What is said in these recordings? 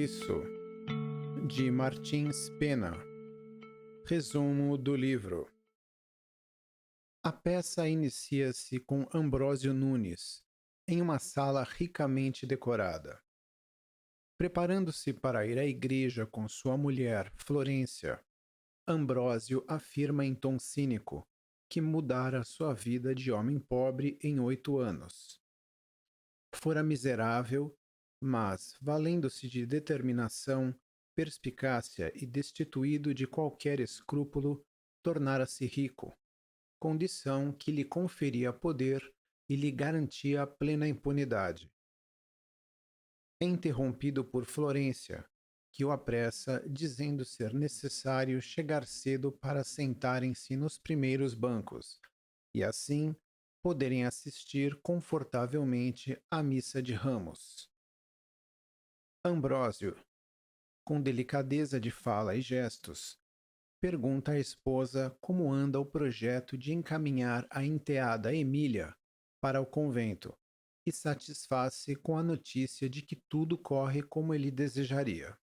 Serviço, de Martins Pena. Resumo do livro. A peça inicia-se com Ambrósio Nunes, em uma sala ricamente decorada. Preparando-se para ir à igreja com sua mulher, Florência, Ambrósio afirma em tom cínico que mudara sua vida de homem pobre em 8 anos. Fora miserável, mas, valendo-se de determinação, perspicácia e destituído de qualquer escrúpulo, tornara-se rico, condição que lhe conferia poder e lhe garantia plena impunidade. É interrompido por Florência, que o apressa, dizendo ser necessário chegar cedo para sentarem-se nos primeiros bancos, e assim poderem assistir confortavelmente à missa de Ramos. Ambrósio, com delicadeza de fala e gestos, pergunta à esposa como anda o projeto de encaminhar a enteada Emília para o convento e satisfaz-se com a notícia de que tudo corre como ele desejaria.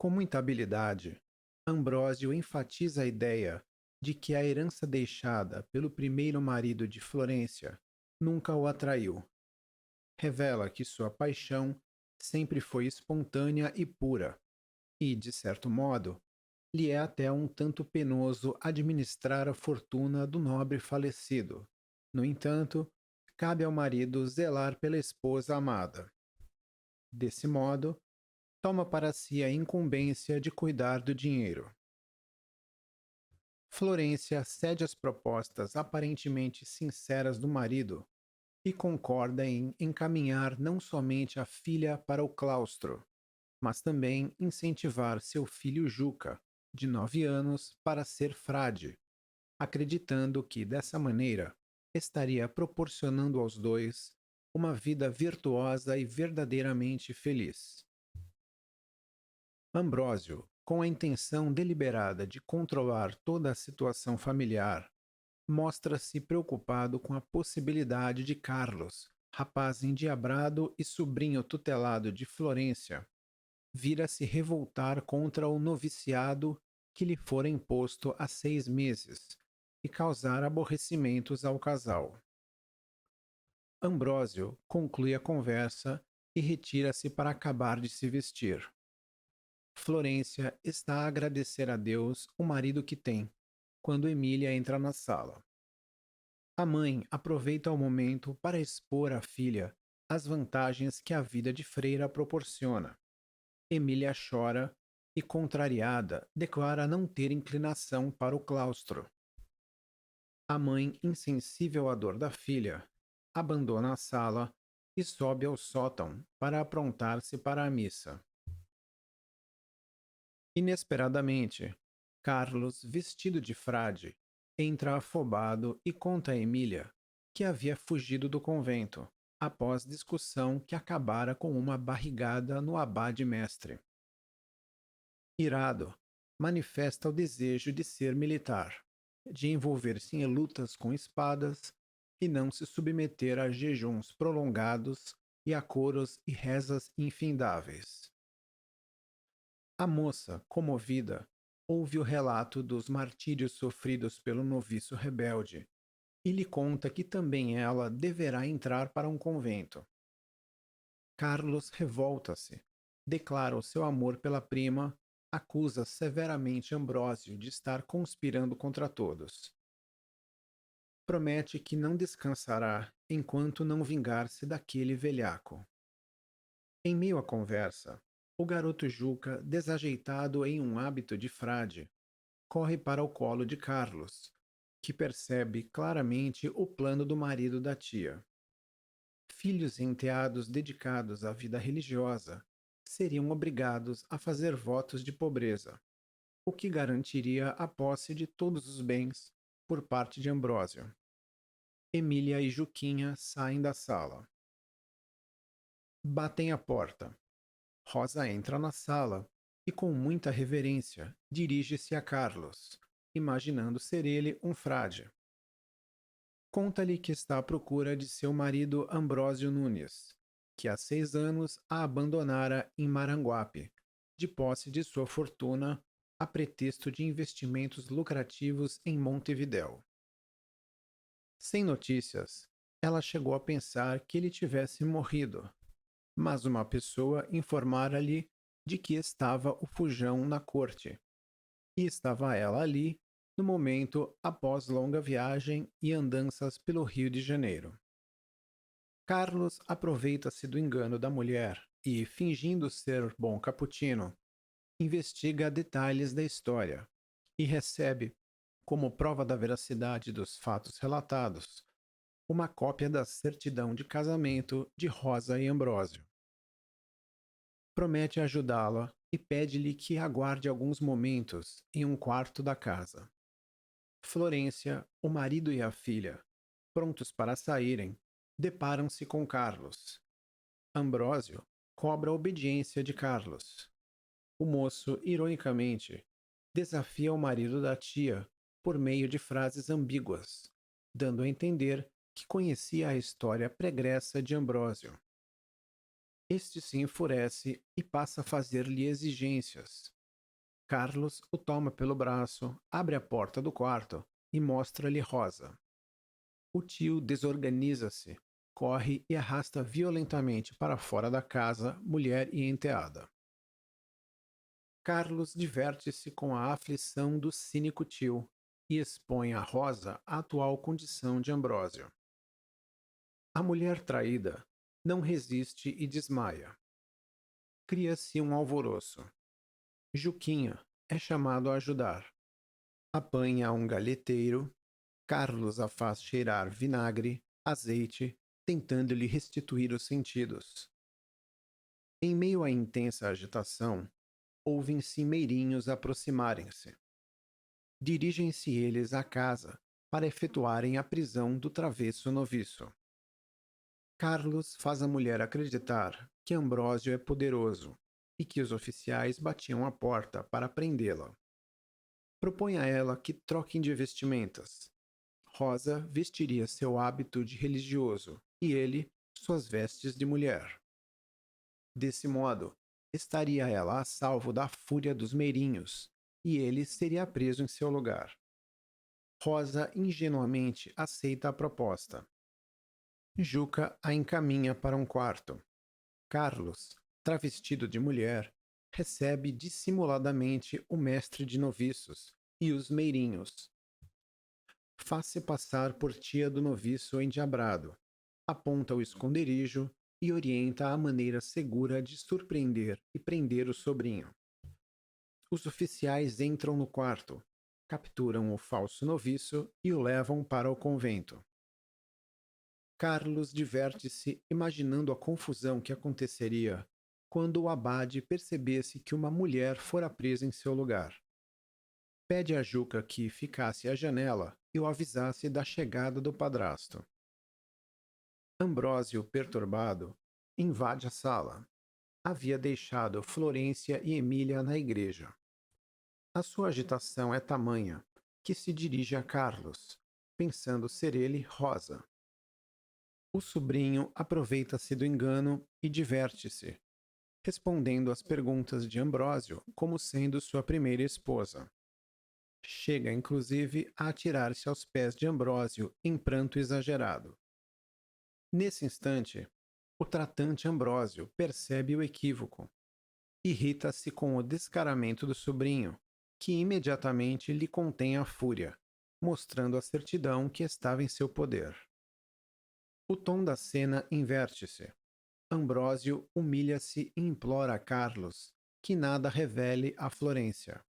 Com muita habilidade, Ambrósio enfatiza a ideia de que a herança deixada pelo primeiro marido de Florência nunca o atraiu. Revela que sua paixão sempre foi espontânea e pura, e, de certo modo, lhe é até um tanto penoso administrar a fortuna do nobre falecido. No entanto, cabe ao marido zelar pela esposa amada. Desse modo, toma para si a incumbência de cuidar do dinheiro. Florência cede às propostas aparentemente sinceras do marido e concorda em encaminhar não somente a filha para o claustro, mas também incentivar seu filho Juca, de 9 anos, para ser frade, acreditando que, dessa maneira, estaria proporcionando aos dois uma vida virtuosa e verdadeiramente feliz. Ambrósio, com a intenção deliberada de controlar toda a situação familiar, mostra-se preocupado com a possibilidade de Carlos, rapaz endiabrado e sobrinho tutelado de Florência, vir a se revoltar contra o noviciado que lhe fora imposto há 6 meses e causar aborrecimentos ao casal. Ambrósio conclui a conversa e retira-se para acabar de se vestir. Florência está a agradecer a Deus o marido que tem, quando Emília entra na sala. A mãe aproveita o momento para expor à filha as vantagens que a vida de freira proporciona. Emília chora e, contrariada, declara não ter inclinação para o claustro. A mãe, insensível à dor da filha, abandona a sala e sobe ao sótão para aprontar-se para a missa. Inesperadamente, Carlos, vestido de frade, entra afobado e conta a Emília que havia fugido do convento, após discussão que acabara com uma barrigada no abade mestre. Irado, manifesta o desejo de ser militar, de envolver-se em lutas com espadas e não se submeter a jejuns prolongados e a coros e rezas infindáveis. A moça, comovida, ouve o relato dos martírios sofridos pelo noviço rebelde e lhe conta que também ela deverá entrar para um convento. Carlos revolta-se, declara o seu amor pela prima, acusa severamente Ambrósio de estar conspirando contra todos. Promete que não descansará enquanto não vingar-se daquele velhaco. Em meio à conversa, o garoto Juca, desajeitado em um hábito de frade, corre para o colo de Carlos, que percebe claramente o plano do marido da tia. Filhos e enteados dedicados à vida religiosa seriam obrigados a fazer votos de pobreza, o que garantiria a posse de todos os bens por parte de Ambrósio. Emília e Juquinha saem da sala. Batem à porta. Rosa entra na sala e, com muita reverência, dirige-se a Carlos, imaginando ser ele um frade. Conta-lhe que está à procura de seu marido Ambrósio Nunes que há 6 anos a abandonara em Maranguape, de posse de sua fortuna, a pretexto de investimentos lucrativos em Montevidéu. Sem notícias, ela chegou a pensar que ele tivesse morrido, mas uma pessoa informara-lhe de que estava o fujão na corte, e estava ela ali, no momento após longa viagem e andanças pelo Rio de Janeiro. Carlos aproveita-se do engano da mulher e, fingindo ser bom cappuccino, investiga detalhes da história e recebe, como prova da veracidade dos fatos relatados, uma cópia da certidão de casamento de Rosa e Ambrósio. Promete ajudá-la e pede-lhe que aguarde alguns momentos em um quarto da casa. Florência, o marido e a filha, prontos para saírem, deparam-se com Carlos. Ambrósio cobra a obediência de Carlos. O moço, ironicamente, desafia o marido da tia por meio de frases ambíguas, dando a entender que conhecia a história pregressa de Ambrósio. Este se enfurece e passa a fazer-lhe exigências. Carlos o toma pelo braço, abre a porta do quarto e mostra-lhe Rosa. O tio desorganiza-se, corre e arrasta violentamente para fora da casa mulher e enteada. Carlos diverte-se com a aflição do cínico tio e expõe a Rosa à atual condição de Ambrósio. A mulher traída não resiste e desmaia. Cria-se um alvoroço. Juquinha é chamado a ajudar. Apanha um galheteiro. Carlos a faz cheirar vinagre, azeite, tentando-lhe restituir os sentidos. Em meio à intensa agitação, ouvem-se meirinhos aproximarem-se. Dirigem-se eles à casa para efetuarem a prisão do travesso noviço. Carlos faz a mulher acreditar que Ambrósio é poderoso e que os oficiais batiam à porta para prendê-la. Propõe a ela que troquem de vestimentas. Rosa vestiria seu hábito de religioso e ele suas vestes de mulher. Desse modo, estaria ela a salvo da fúria dos meirinhos e ele seria preso em seu lugar. Rosa ingenuamente aceita a proposta. Juca a encaminha para um quarto. Carlos, travestido de mulher, recebe dissimuladamente o mestre de noviços e os meirinhos. Faz-se passar por tia do noviço endiabrado, aponta o esconderijo e orienta a maneira segura de surpreender e prender o sobrinho. Os oficiais entram no quarto, capturam o falso noviço e o levam para o convento. Carlos diverte-se imaginando a confusão que aconteceria quando o abade percebesse que uma mulher fora presa em seu lugar. Pede a Juca que ficasse à janela e o avisasse da chegada do padrasto. Ambrósio, perturbado, invade a sala. Havia deixado Florência e Emília na igreja. A sua agitação é tamanha que se dirige a Carlos, pensando ser ele Rosa. O sobrinho aproveita-se do engano e diverte-se, respondendo às perguntas de Ambrósio como sendo sua primeira esposa. Chega, inclusive, a atirar-se aos pés de Ambrósio em pranto exagerado. Nesse instante, o tratante Ambrósio percebe o equívoco. Irrita-se com o descaramento do sobrinho, que imediatamente lhe contém a fúria, mostrando a certidão que estava em seu poder. O tom da cena inverte-se. Ambrósio humilha-se e implora a Carlos que nada revele a Florência.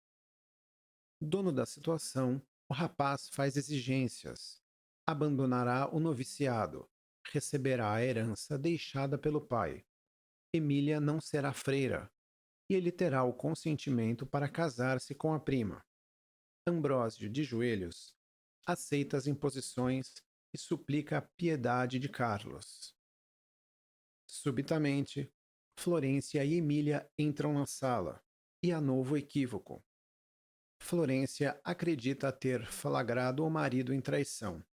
Dono da situação, o rapaz faz exigências. Abandonará o noviciado, receberá a herança deixada pelo pai. Emília não será freira, e ele terá o consentimento para casar-se com a prima. Ambrósio, de joelhos, aceita as imposições e suplica a piedade de Carlos. Subitamente, Florência e Emília entram na sala, e há novo equívoco. Florência acredita ter flagrado o marido em traição.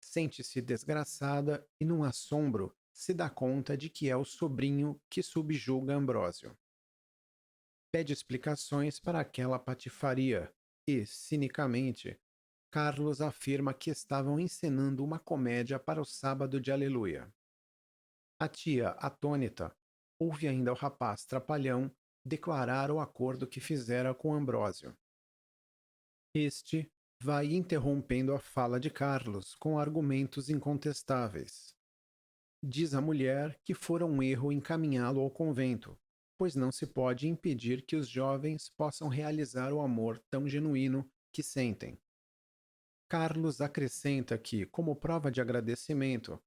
Sente-se desgraçada e, num assombro, se dá conta de que é o sobrinho que subjuga Ambrósio. Pede explicações para aquela patifaria e, cinicamente, Carlos afirma que estavam encenando uma comédia para o sábado de Aleluia. A tia, atônita, ouve ainda o rapaz trapalhão declarar o acordo que fizera com Ambrósio. Este vai interrompendo a fala de Carlos com argumentos incontestáveis. Diz a mulher que fora um erro encaminhá-lo ao convento, pois não se pode impedir que os jovens possam realizar o amor tão genuíno que sentem. Carlos acrescenta que, como prova de agradecimento,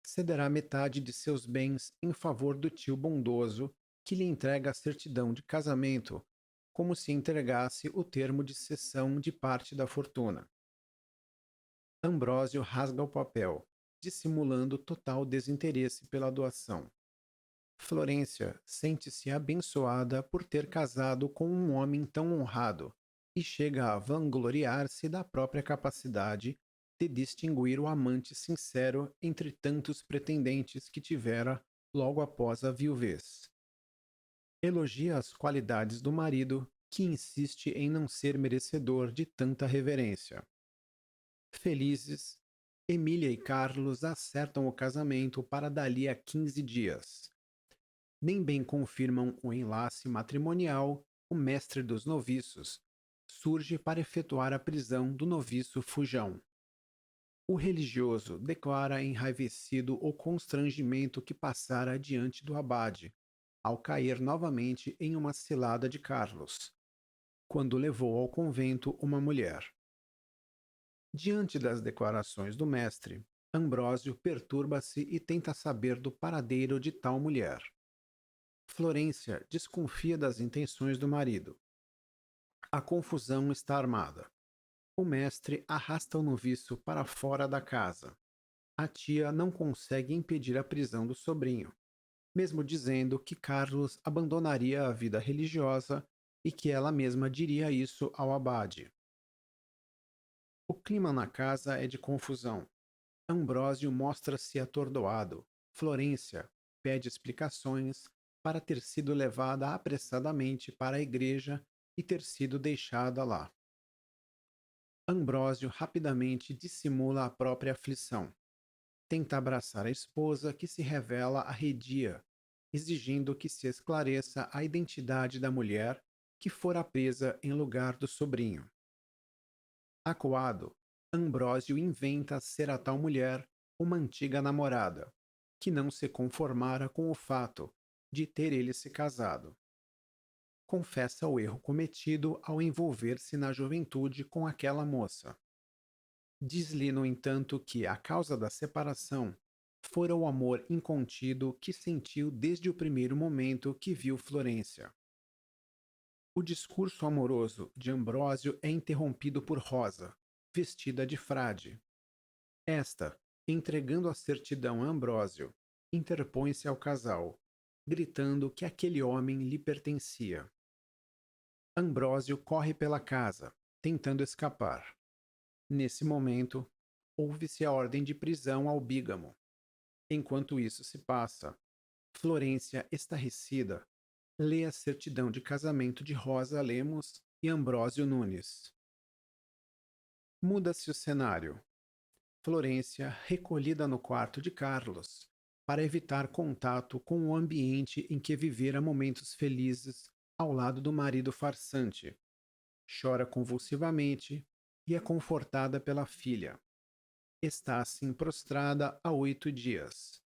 cederá metade de seus bens em favor do tio bondoso, que lhe entrega a certidão de casamento, como se entregasse o termo de cessão de parte da fortuna. Ambrósio rasga o papel, dissimulando total desinteresse pela doação. Florência sente-se abençoada por ter casado com um homem tão honrado e chega a vangloriar-se da própria capacidade de distinguir o amante sincero entre tantos pretendentes que tivera logo após a viuvez. Elogia as qualidades do marido, que insiste em não ser merecedor de tanta reverência. Felizes, Emília e Carlos acertam o casamento para dali a 15 dias. Nem bem confirmam o enlace matrimonial, o mestre dos noviços surge para efetuar a prisão do noviço Fujão. O religioso declara enraivecido o constrangimento que passara diante do abade, ao cair novamente em uma cilada de Carlos, quando levou ao convento uma mulher. Diante das declarações do mestre, Ambrósio perturba-se e tenta saber do paradeiro de tal mulher. Florência desconfia das intenções do marido. A confusão está armada. O mestre arrasta o noviço para fora da casa. A tia não consegue impedir a prisão do sobrinho, mesmo dizendo que Carlos abandonaria a vida religiosa e que ela mesma diria isso ao abade. O clima na casa é de confusão. Ambrósio mostra-se atordoado. Florência pede explicações para ter sido levada apressadamente para a igreja e ter sido deixada lá. Ambrósio rapidamente dissimula a própria aflição. Tenta abraçar a esposa, que se revela arredia, exigindo que se esclareça a identidade da mulher que fora presa em lugar do sobrinho. Acuado, Ambrósio inventa ser a tal mulher uma antiga namorada, que não se conformara com o fato de ter ele se casado. Confessa o erro cometido ao envolver-se na juventude com aquela moça. Diz-lhe, no entanto, que a causa da separação fora o amor incontido que sentiu desde o primeiro momento que viu Florência. O discurso amoroso de Ambrósio é interrompido por Rosa, vestida de frade. Esta, entregando a certidão a Ambrósio, interpõe-se ao casal, gritando que aquele homem lhe pertencia. Ambrósio corre pela casa, tentando escapar. Nesse momento, ouve-se a ordem de prisão ao bígamo. Enquanto isso se passa, Florência, estarrecida, lê a certidão de casamento de Rosa Lemos e Ambrósio Nunes. Muda-se o cenário. Florência, recolhida no quarto de Carlos, para evitar contato com o ambiente em que vivera momentos felizes ao lado do marido farsante. Chora convulsivamente e é confortada pela filha. Está assim prostrada há 8 dias.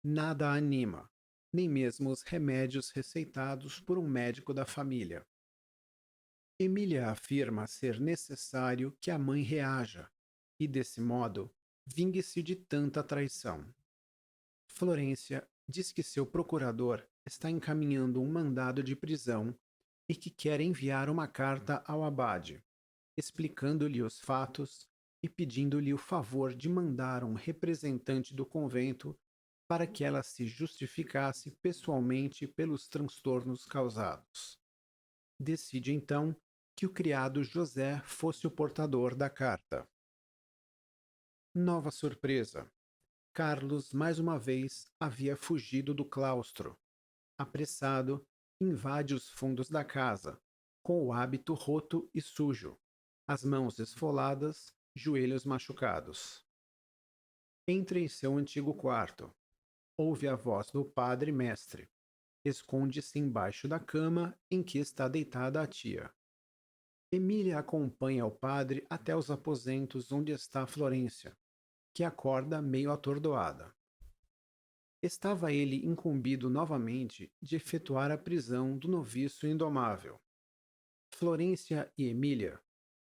Nada a anima, nem mesmo os remédios receitados por um médico da família. Emília afirma ser necessário que a mãe reaja e, desse modo, vingue-se de tanta traição. Florência diz que seu procurador está encaminhando um mandado de prisão e que quer enviar uma carta ao abade, explicando-lhe os fatos e pedindo-lhe o favor de mandar um representante do convento para que ela se justificasse pessoalmente pelos transtornos causados. Decide então que o criado José fosse o portador da carta. Nova surpresa. Carlos mais uma vez havia fugido do claustro. Apressado, invade os fundos da casa, com o hábito roto e sujo, as mãos esfoladas, joelhos machucados. Entra em seu antigo quarto. Ouve a voz do padre mestre. Esconde-se embaixo da cama em que está deitada a tia. Emília acompanha o padre até os aposentos onde está Florência, que acorda meio atordoada. Estava ele incumbido novamente de efetuar a prisão do noviço indomável. Florência e Emília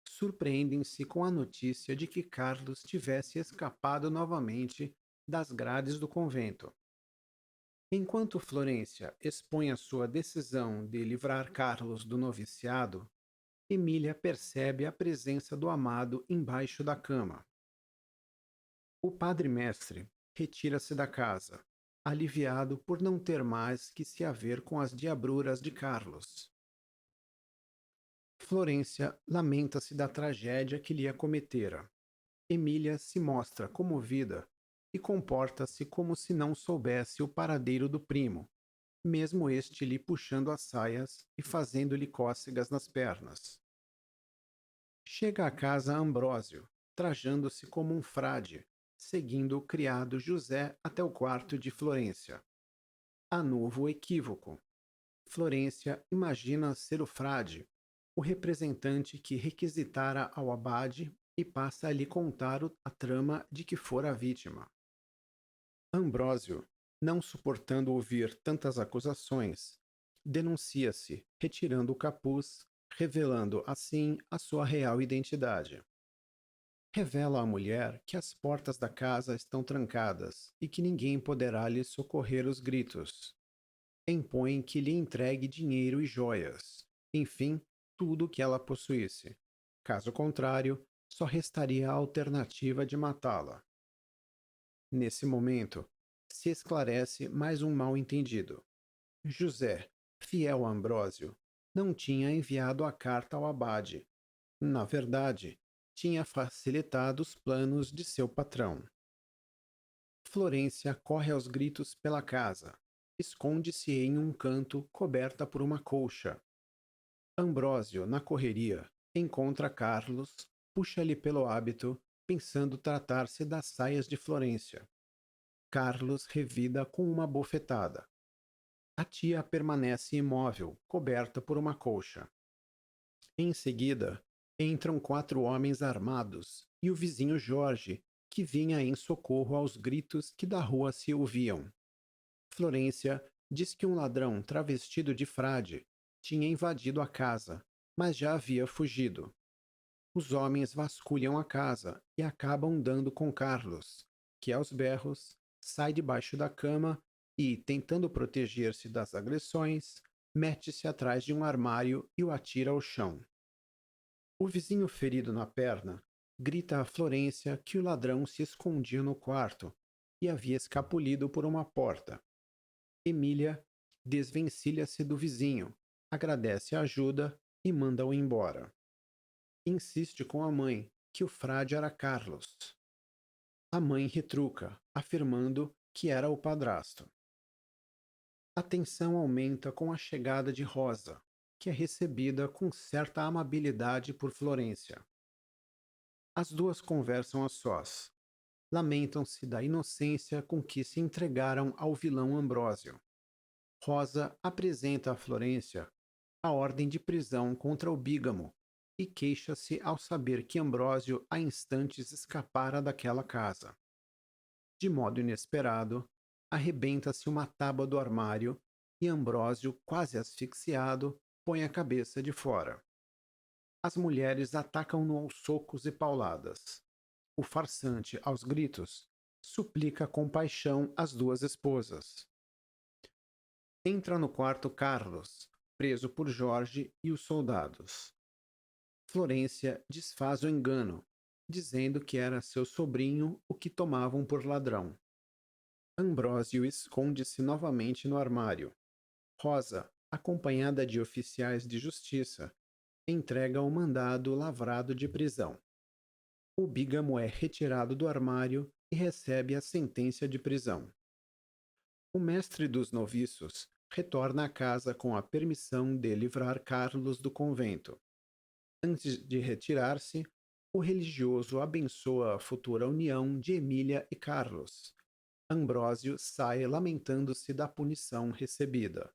surpreendem-se com a notícia de que Carlos tivesse escapado novamente das grades do convento. Enquanto Florência expõe a sua decisão de livrar Carlos do noviciado, Emília percebe a presença do amado embaixo da cama. O padre-mestre retira-se da casa, aliviado por não ter mais que se haver com as diabruras de Carlos. Florência lamenta-se da tragédia que lhe acometera. Emília se mostra comovida e comporta-se como se não soubesse o paradeiro do primo, mesmo este lhe puxando as saias e fazendo-lhe cócegas nas pernas. Chega à casa Ambrósio, trajando-se como um frade, seguindo o criado José até o quarto de Florência. Há novo equívoco. Florência imagina ser o frade, o representante que requisitara ao abade e passa a lhe contar a trama de que fora a vítima. Ambrósio, não suportando ouvir tantas acusações, denuncia-se, retirando o capuz, revelando assim a sua real identidade. Revela à mulher que as portas da casa estão trancadas e que ninguém poderá lhe socorrer os gritos. Impõe que lhe entregue dinheiro e joias, enfim, tudo o que ela possuísse. Caso contrário, só restaria a alternativa de matá-la. Nesse momento, se esclarece mais um mal-entendido. José, fiel a Ambrósio, não tinha enviado a carta ao abade. Na verdade, tinha facilitado os planos de seu patrão. Florência corre aos gritos pela casa. Esconde-se em um canto coberta por uma colcha. Ambrósio, na correria, encontra Carlos, puxa-lhe pelo hábito, pensando tratar-se das saias de Florência. Carlos revida com uma bofetada. A tia permanece imóvel, coberta por uma colcha. Em seguida, entram 4 homens armados e o vizinho Jorge, que vinha em socorro aos gritos que da rua se ouviam. Florência diz que um ladrão travestido de frade tinha invadido a casa, mas já havia fugido. Os homens vasculham a casa e acabam dando com Carlos, que aos berros sai debaixo da cama e, tentando proteger-se das agressões, mete-se atrás de um armário e o atira ao chão. O vizinho ferido na perna grita a Florência que o ladrão se escondia no quarto e havia escapulido por uma porta. Emília desvencilha-se do vizinho, agradece a ajuda e manda-o embora. Insiste com a mãe que o frade era Carlos. A mãe retruca, afirmando que era o padrasto. A tensão aumenta com a chegada de Rosa, que é recebida com certa amabilidade por Florência. As duas conversam a sós. Lamentam-se da inocência com que se entregaram ao vilão Ambrósio. Rosa apresenta a Florência a ordem de prisão contra o bígamo e queixa-se ao saber que Ambrósio há instantes escapara daquela casa. De modo inesperado, arrebenta-se uma tábua do armário e Ambrósio, quase asfixiado, põe a cabeça de fora. As mulheres atacam-no aos socos e pauladas. O farsante, aos gritos, suplica com paixão as duas esposas. Entra no quarto Carlos, preso por Jorge e os soldados. Florência desfaz o engano, dizendo que era seu sobrinho o que tomavam por ladrão. Ambrósio esconde-se novamente no armário. Rosa, acompanhada de oficiais de justiça, entrega o mandado lavrado de prisão. O bígamo é retirado do armário e recebe a sentença de prisão. O mestre dos noviços retorna à casa com a permissão de livrar Carlos do convento. Antes de retirar-se, o religioso abençoa a futura união de Emília e Carlos. Ambrósio sai lamentando-se da punição recebida.